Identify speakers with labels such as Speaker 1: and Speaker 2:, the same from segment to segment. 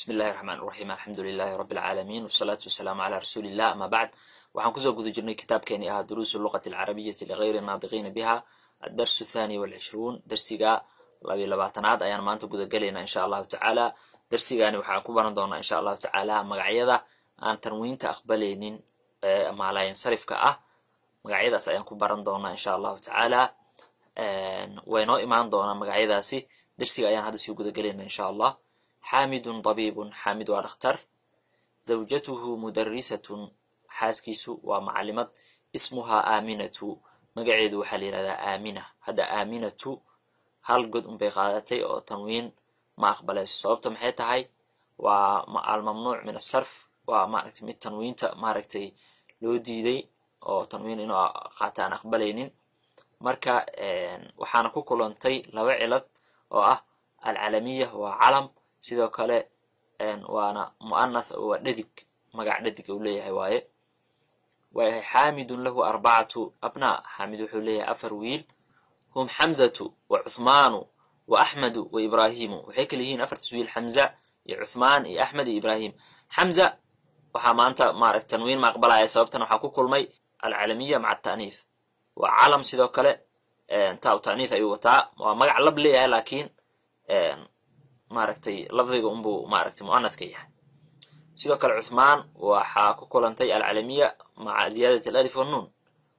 Speaker 1: بسم الله الرحمن الرحيم الحمد لله رب العالمين والصلاة والسلام على رسول الله أما بعد waxaan kusoo guda jirnay kitaabkeeni ahaa duruusu luqati alcarabiyati ligayri naadiqiina biha addarsu athani walcishruun darsiga 22aad ayaan maanta gudagelaynaa insha allahu tacaala. darsigaani waxaan ku baran doonaa insha allahu tacaala magacyada aan tanwiinta aqbalaynin ee maalayansarifka ah. magacyadaas ayaan ku baran doonaa insha allahu tacaala. waynoo imaan doonaa magacyadaasi. darsiga ayaan hadda sii gudagelaynaa insha allah. xaamidun طabiibun, xaamid waa dhakhtar. zawjatuhu mudarisatun, xaaskiisu waa macalimad. ismuhaa aaminatu, magaceedu waxaa la yihahdaa aamina. hadda aaminatu hal god unbay qaadatay oo tanwiin ma aqbalayso. sababta maxay tahay? waa almamnuuc min asarf, waa maaragtay mid tanwiinta maaragtay loo diiday oo tanwiin inuu qaata aan aqbalaynin. marka waxaana ku kulantay laba cilad oo ah alcalamiya waa calam, sidoo kale waana mu'anath waa dhadig, magac dhadig uu leeyahay waaye. waayahay xaamidun lahu 4 abnaa, xaamid wuxuu leeyahay 4 wiil. hum xamzatu wa cuthmaanu wa axmedu wa ibraahimu, waxay kala yihiin 4 wiil, xamza iyo cuthmaan iyo axmed iyo ibraahim. xamza waxaa maanta maaragta tanwiin ma aqbalaya, sababtan waxaa ku kulmay alcalamiya maca ata'niif. waa calam, sidoo kale taa u ta'niif ayuu wataa, waa magac lab leeyahay laakiin maaragtay lafdiga unbuu maaragtay mu'anathka yahay. sidoo kale cuthmaan waxaa ku kulantay alcalamiya maca ziyaadati alif wannuun,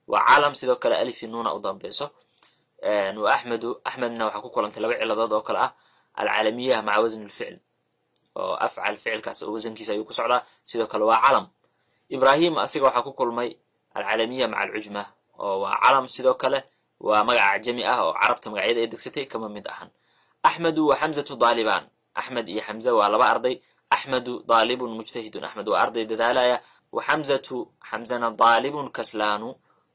Speaker 1: waa calam, sidoo kale alif iyo nuuna u dambeyso. wa axmedna waxaa ku kulantay laba ciladood oo kale ah alcalamiya maca wasn lficl, oo afcal ficilkaas oo wasankiisa ayuu ku socdaa, sidoo kale waa calam. ibraahim asiga waxaa ku kulmay alcalamiya maca alcujma, oo waa calam, sidoo kale waa magac acjami ah oo carabta magacyada ay degsatay kama mid ahan. axmedu wa xamzatu daalibaan, axmed iyo xamza waa laba arday. axmedu daalibun mujtahidun, axmed waa arday dadaalaya. wa xamzana daalibun kaslaanu,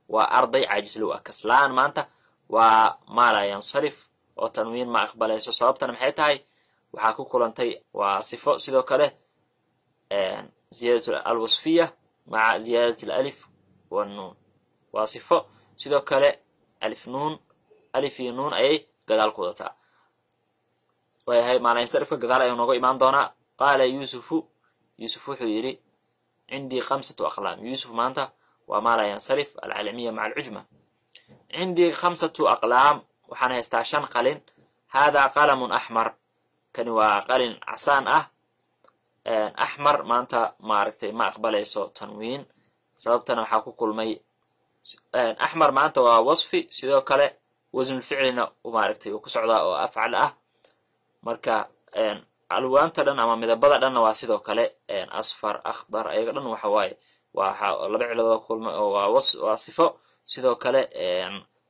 Speaker 1: waa arday caajislow ah. kaslaan maanta waa maalayansarif oo tanwiin ma aqbalayso. sababtana maxay tahay? waxaa ku kulantay waa sifo, sidoo kale ziyaadat alwasfiya maca ziyaadat alif wannuun, waa sifo, sidoo kale alif iyo nuun ayay gadaal ku wadataa. waayahay maalayansarifka gadaal ayuu nooga imaan doonaa. qaala yuusuf wuxuu yidhi cindii 5 aqlaam. yuusuf maanta waa maalayansarif alcalamiya maca alcujma. cindii 5 aqlaam, waxaan haystaa 5 qalin. haadaa qalamun axmar, kani waa qalin casaan ah. axmar maanta maaragtay ma aqbalayso tanwiin, sababtana waxaa ku kulmay axmar maanta waa wasfi, sidoo kale wasnulficlina maaragtay uu ku socdaa oo afcal ah. marka alwaanta dhan ama midabada dhanna waa sidoo kale asfar, akhdar, ayaga dhan waxa waaye waa laba ciladood kulma oo waa sifo, sidoo kale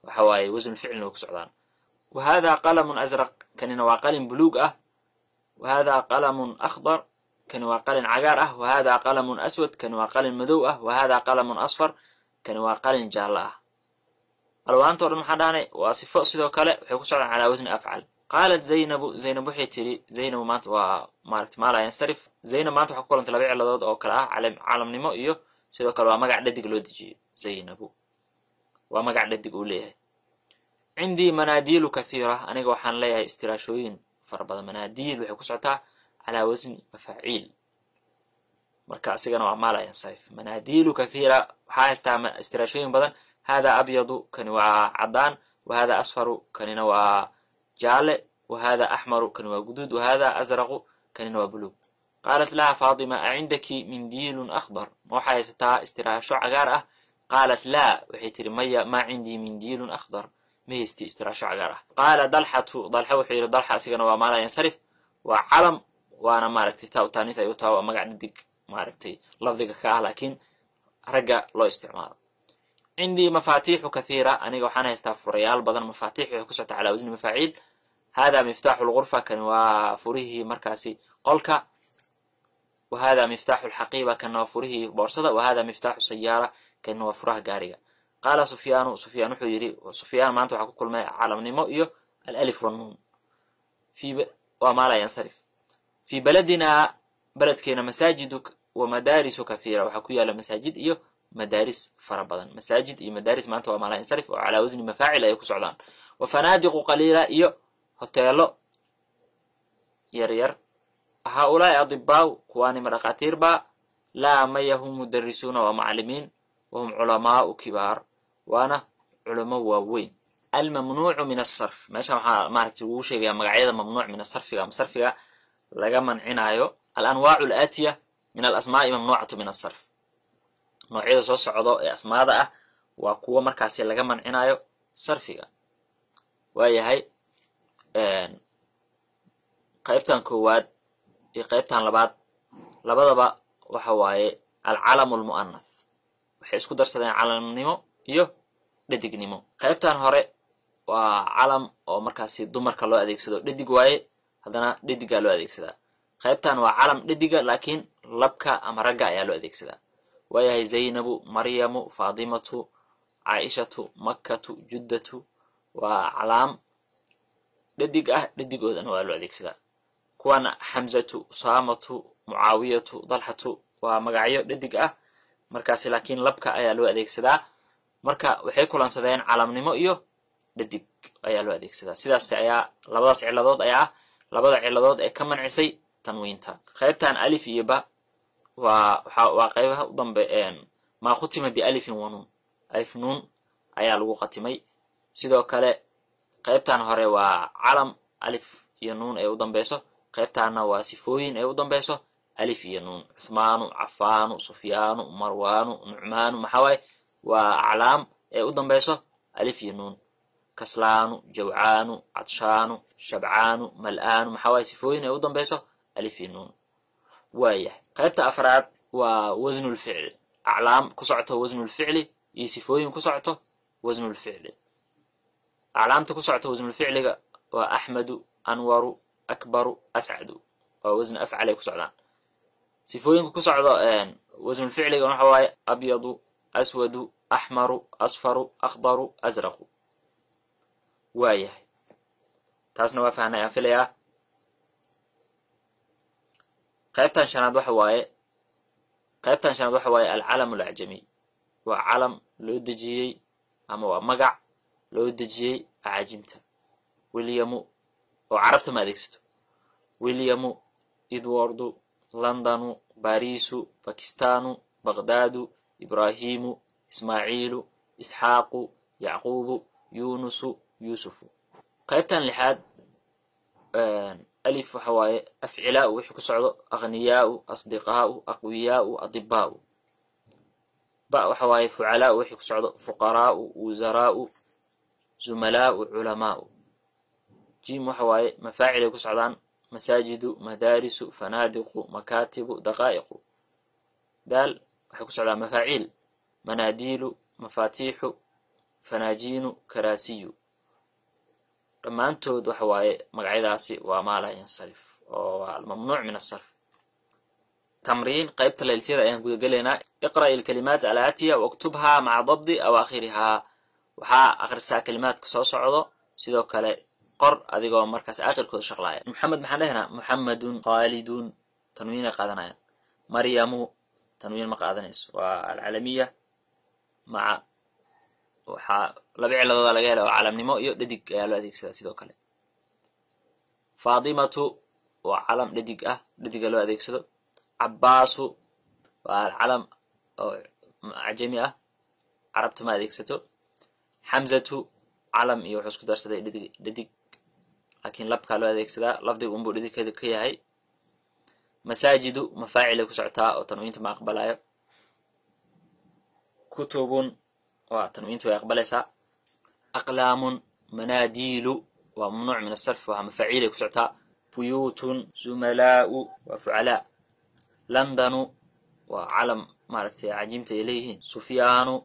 Speaker 1: waxa waaye wasnulficlina ku socdaan. wa haadaa qalamun asraq, kanina waa qalin buluug ah. wa haadaa qalamun akhdar, kani waa qalin cagaar ah. wa haadaa qalamun aswad, kani waa qalin madow ah. wa haadaa qalamun asfar, kani waa qalin jaallo ah. alwaantoo dhan maxaa dhahnay? waa sifo, sidoo kale waxay ku socdaan calaa wasni afcal. qaalat zaynabu, zaynab waxay tiri, zaynabu maanta waa maaragta maalayansarif. zaynab maanta waxaa ku kulantay laba ciladood oo kale ah calamnimo iyo sidoo kale waa magac dhadig loo dejiyey. zaynabu waa magac dhadig uu leeyahay. cindii manaadiilu kathiira, aniga waxaan leeyahay istiraashooyin fara badan. manaadiil waxay ku socotaa calaa wasni mafaaciil, marka asigana waa maalayansarif. manaadiilu kathiira, waxaa haystaa istiraashooyin badan. haadaa abyadu, kani waa caddaan. wa haadaa asfaru, kanina waa jaale. wa haadaa axmaru, kani waa guduud. wa haadaa asraqu, kanina waa buluug. qaalat laha faatima acindaki mindiilun akhdar, ma waxaa haysataa istiraasho cagaar ah? qaalat laa, waxay tiri maya, maa cindii mindiilun akhdar, ma haysti istiraasho cagaar ah. qaala dalxatu, dalxa wuxuu yidhi, dalxa asigana waa maalayansarif, waa calam, waana maaragtay taa u taaniis ayuu taa, waa magac dhadig maaragtay lafdiga ka ah laakiin ragga loo isticmaalo. cindii mafaatiixu kathiira, aniga waxaan haystaa furayaal badan. mafaatiix waxay ku socota calaa wasni mafaaciil. haadaa miftaaxu lgurfa, kani waa furihii markaasi qolka. wa haadaa miftaaxu lxaqiiba, kanna waa furihii boorsada. wa haadaa miftaaxu sayaara, kanna waa furaha gaariga. qaala sufyaanu, sufyaan wuxuu yidhi, sufyaan maanta waxaa ku kulmay calamnimo iyo alif wannuun, waa maalayansarif. fii baladinaa, beledkeena masaajidu wa madaarisu kathiira, waxaa ku yaala masaajid iyo madaaris fara badan. masaajid iyo madaaris maanta waa maalayansarif oo calaa wasni mafaacil ayay ku socdaan. wa fanaadiqu qaliila, iyo hoteelo yaryar هؤلاء أطباء كواني مرقاتير با لا ما هم مدرسون ومعلمين وهم علماء كبار وأنا علماء ووين. الممنوع من الصرف ماشي ما عرفت وشيء يا مقعدة ممنوع من الصرف يا مصرف لقى منعنايو. الأنواع الآتية من الأسماء ممنوعة من الصرف. نوعية صوص عضاء أسماء ذا وقوة مركزية لقى منعنايو صرفية. وهي هاي قيبتان كواد iyo qaybtan labadaba waxa waaye alcalam almu'annath waxay isku darsadeen calamnimo iyo dhadignimo. qaybtan hore waa calam oo markaasi dumarka loo adeegsado dhadig waaye hadana dhadiga loo adeegsadaa. qaybtan waa calam dhadiga laakiin labka ama ragga ayaa loo adeegsadaa. waayahay zaynabu, maryamu, faadimatu, caaishatu, makkatu, juddatu waa calam dhadig ah dhadigoodana waa loo adeegsadaa. kuwana xamzatu, saamatu, mucaawiyatu, dalxatu waa magacyo dhadig ah markaasi laakiin labka ayaa loo adeegsadaa. marka waxay kulansadeen calamnimo iyo dhadig ayaa loo adeegsadaa. sidaas ayaa labadaas ciladood ayaa labada ciladood ee ka mancisay tanwiinta. qaybtan alif iyo ba waa qaybaha u dambeeyeen ma khutima bi alif wa nun. alif nun ayaa lagu khatimay. sidoo kale qaybtan hore waa calam alif iyo nun ee u dambeeyso. qaybtaana waa sifooyin ay u dambayso alif iyo nun. cuthmaanu, cafaanu, sufyaanu, marwaanu, nucmaanu maxaway waa aclaam ay u dambayso alif iyo nun. kaslaanu, jawcaanu, cadshaanu, shabcaanu, mal'aanu maxaway sifooyin ay u dambayso alif iyo nun. waayahay qaybta afraad waa wasnul ficl. aclaam ku socoto wasnul ficli iyo sifooyin ku socoto wasnul ficli. aclaamta ku socoto wasnul ficliga waa axmadu, anwaru, أكبر، أسعد ووزن أفعل كسعدان. صفوين كسعدا وزن الفعل ونحو أبيض، أسود، أحمر، أصفر، أخضر، أزرق. وايه تاسنا وافعنا يا فيليا. قيبتان شناد وحواي العلم الأعجمي وعلم لو دجيي أما ومقع لو دجيي أعجمته. ويليامو وعربت ما أدكسته. ويليامو، إدواردو، لندنو، باريسو، باكستانو، بغدادو، إبراهيمو، إسماعيلو، إسحاقو، يعقوبو، يونسو، يوسفو. قيبتان لحاد ألف وحواي أفعلاء وحكو سعودو أغنياء، أصدقاء، أقوياء، أطباء. باء وحواي فعلاء وحكو سعودو فقراء، وزراء، زملاء، علماء. جيم وحواي مفاعل كسعدان مساجد، مدارس، فنادق، مكاتب، دقائق. دال وحكو سعدان مفاعيل مناديل، مفاتيح، فناجين، كراسي. لما أنتود وحواي مقعداسي وما لا ينصرف والممنوع من الصرف. تمرين قيبت الليلسيدة أيان قد قلنا اقرأ الكلمات الآتية واكتبها مع ضبط أواخرها. وحا أخرسها كلمات كسوس عضو سيدو كالي قر أذيقوا مركز آخر كود شغلايا. محمد محنا هنا محمد، خالد تنوين قادنايا، مريم تنوين مقادنيس. والعالمية مع وحا لبيع لضا لغاية وعالم نمو يددق يالو أذيك سيدو كالي. فاطمة وعالم ددق ددق لو أذيك سيدو. عباس والعالم عجمي عربت ما أذيك سيدو. حمزة علم iyo wuxuu isku darsaday dhadig laakiin labka loo adeegsadaa lafdiga umbu dhadigkeeda ka yahay. masaajidu mafaacil ku socotaa oo tanwiinta ma aqbalayo. kutubun waa tanwiinta way aqbalaysaa. aqlaamun, manaadilu waa mamnuuc min as-sarf waa mafaacil ku socotaa. buyutun, zumalaa'u waa fucalaa. londonu waa calam maaragtay cajiimta ay leeyihiin. sufyaanu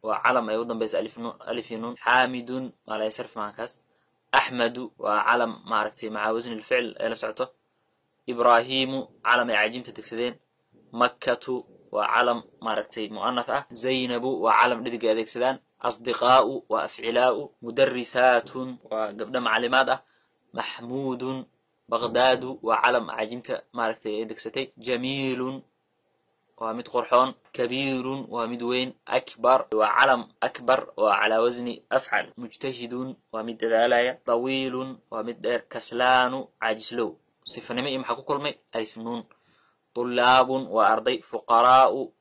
Speaker 1: وعلم أيضا بس ألف نون. حامد ما لا يصرف مع كاس. أحمد وعلم معركتي مع وزن الفعل إلى سعته. إبراهيم علم عجيم تكسدين. مكة وعلم معركتي مؤنثة. زينب وعلم لذيك ذيك سدان. أصدقاء وأفعلاء. مدرسات وقبل معلمات. محمود. بغداد وعلم عجيمة معركتي ذيك ستي. جميل ومد قرحون. كبير ومد وين. أكبر وعلم أكبر وعلى وزن أفعل. مجتهد ومد ذالايا. طويل ومد كسلان عاجز له صفنمي محكو كل مي ألف نون. طلاب وأرضي. فقراء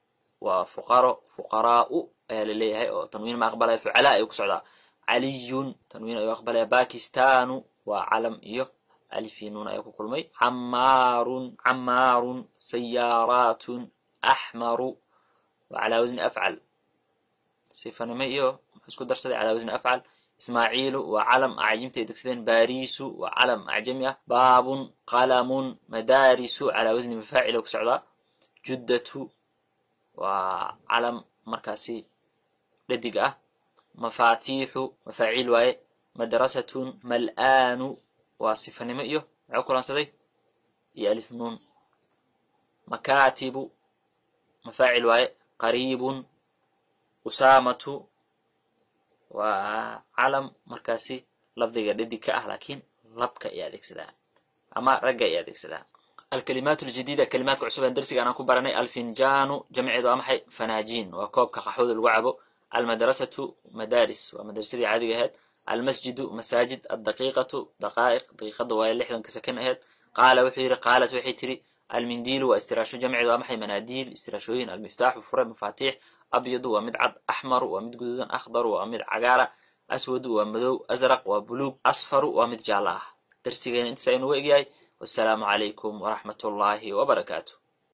Speaker 1: فقراء للي هي تنوين ما أقبلها فعلاء يكسر. علي تنوين يقبلها. باكستان وعلم ألف نون أيكو كل مي. عمار سيارات. أحمر وعلى وزن أفعل. صفنمي اسكو درسدي على وزن أفعل. إسماعيل وعلم أعجمت دكسدين. باريس وعلم أعجمية. باب قلم. مدارس على وزن مفاعل وكسعدا. جدة وعلم مركاسي لدقة. مفاتيح مفاعيل واي. مدرسة. ملآن وصفة نمئيو عقلا صدي ألف نون. مكاتب مفاعل واي. قريب. أسامة وعلم مركاسي لفظي قددي كأه لكن لبك يادك سدان أما رجع يادك سدان. الكلمات الجديدة كلمات عصبة درسي أنا كبرني. الفنجان جمع ذو أمحي فناجين وكوب كحوض الوعب. المدرسة مدارس ومدرسة عادية هاد. المسجد مساجد. الدقيقة دقائق دقيقة ويا لحظة كسكن هاد. قال وحير قالت وحيتري. المنديل واستراشو جمع ذو أمحي مناديل استراشوين. المفتاح وفرع مفاتيح. أبيض ومدعد. أحمر ومد أخضر ومد عقارة. أسود ومدو. أزرق وبلوغ. أصفر ومد جالاه. درسي انت سينو إيجاي. والسلام عليكم ورحمة الله وبركاته.